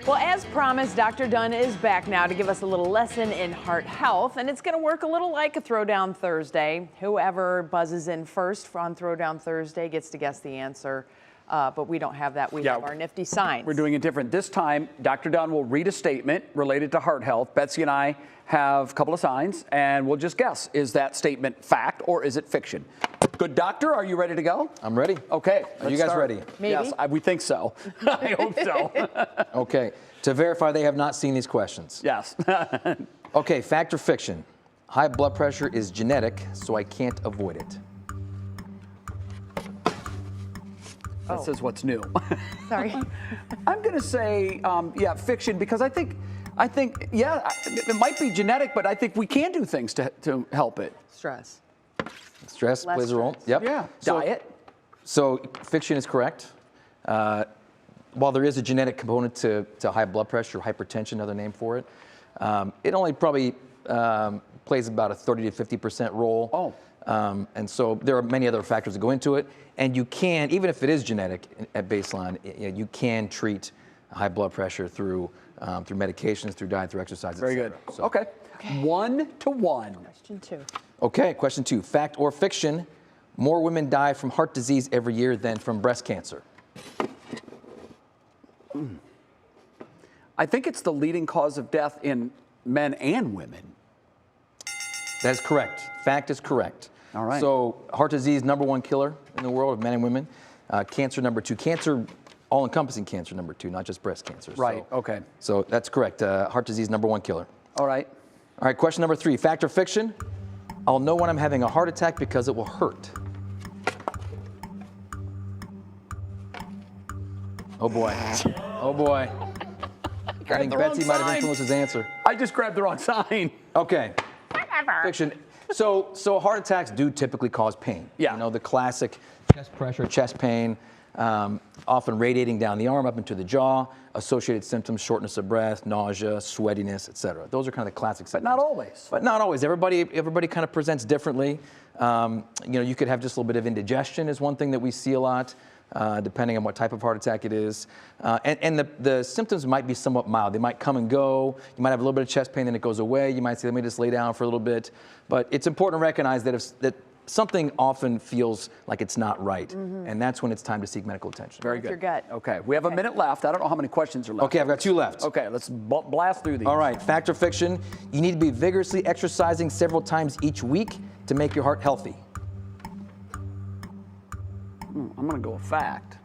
Well, as promised, Dr. Dunn is back now to give us a little lesson in heart health, and it's going to work a little like a Throwdown Thursday. Whoever buzzes in first on Throwdown Thursday gets to guess the answer, but we don't have that. We have our nifty signs. We're doing it different. This time, Dr. Dunn will read a statement related to heart health. Betsy and I have a couple of signs, and we'll just guess, is that statement fact or is it fiction? Good doctor, are you ready to go? I'm ready. Okay. Are you guys ready? Maybe. Yes, we think so. I hope so. Okay. To verify, they have not seen these questions. Yes. Okay, fact or fiction? High blood pressure is genetic, so I can't avoid it. This is what's new. Sorry. I'm going to say, yeah, fiction, because I think, yeah, it might be genetic, but I think we can do things to help it. Stress. Stress Less plays a role. stress. Yep. Yeah. So, Diet. So fiction is correct. While there is a genetic component to high blood pressure, hypertension, another name for it, it only probably plays about a 30 to 50% role. Oh. And so there are many other factors that go into it. And you can, even if it is genetic at baseline, you can treat high blood pressure through medications, through diet, through exercise. Very good. So. Okay. 1-1. Question 2. Okay, question 2. Fact or fiction? More women die from heart disease every year than from breast cancer. I think it's the leading cause of death in men and women. That is correct. Fact is correct. All right. So heart disease, #1 killer in the world of men and women. Cancer, #2. Cancer, all-encompassing cancer, #2, not just breast cancer. Right, So, okay. So that's correct. Heart disease, #1 killer. All right. All right, question #3. Fact or fiction? I'll know when I'm having a heart attack because it will hurt. Oh boy. Oh boy. I think the wrong Betsy might have sign. influenced his answer. I just grabbed the wrong sign. Okay. Fiction. So heart attacks do typically cause pain. Yeah. You know, the classic chest pressure, chest pain, often radiating down the arm up into the jaw, associated symptoms, shortness of breath, nausea, sweatiness, etc. Those are kind of the classic symptoms. But not always. But not always. Everybody kind of presents differently. You know, you could have just a little bit of indigestion is one thing that we see a lot. Depending on what type of heart attack it is. And the symptoms might be somewhat mild. They might come and go. You might have a little bit of chest pain, then it goes away. You might say, let me just lay down for a little bit. But it's important to recognize that something often feels like it's not right. And that's when it's time to seek medical attention. Very With good. your gut. Okay, we have a minute left. I don't know how many questions are left. Okay, I've got 2 left. Okay, let's blast through these. All right, fact or fiction? You need to be vigorously exercising several times each week to make your heart healthy. I'm going to go with fact.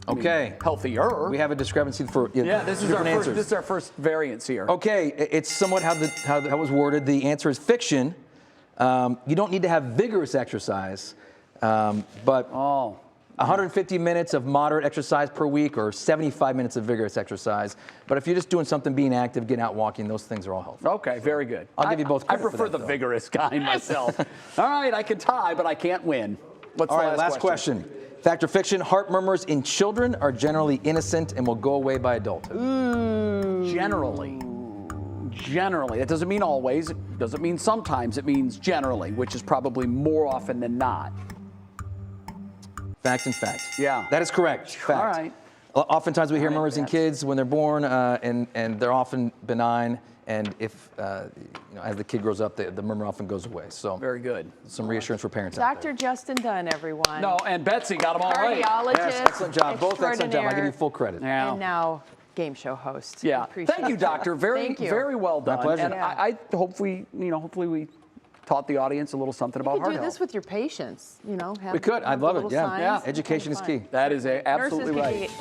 Okay. Healthier. We have a discrepancy for Yeah, this is our different first, answers. this is our first variance here. Okay, it's somewhat how it was worded. The answer is fiction. You don't need to have vigorous exercise, but 150 minutes of moderate exercise per week or 75 minutes of vigorous exercise. But if you're just doing something, being active, getting out walking, those things are all helpful. Okay, very good. I'll give you both I credit for prefer that, the though. vigorous kind myself. All right, I can tie, but I can't win. What's All the right, last question. Fact or fiction? Heart murmurs in children are generally innocent and will go away by adulthood. Generally. Generally. It doesn't mean always. It doesn't mean sometimes. It means generally, which is probably more often than not. Fact and fact. Yeah. That is correct. Fact. All right. Oftentimes we hear murmurs in that's- kids when they're born, and they're often benign. And if, you know, as the kid grows up, the murmur often goes away. So Very good. some reassurance for parents out there. Dr. Justin Dunn, everyone. No, and Betsy got them all right. Cardiologist. Yes, excellent job. Both excellent job. I give you full credit. Yeah. And now game show host. Yeah. Appreciate Thank you, that. doctor. Very, Thank you. very well done. pleasure. And Yeah. I hopefully we taught the audience a little something about You heart could do health. this with your patients, you know. We could. I'd love it. little Yeah. signs. Yeah. It's Education is kinda key. fun. That is absolutely Nurses right. could get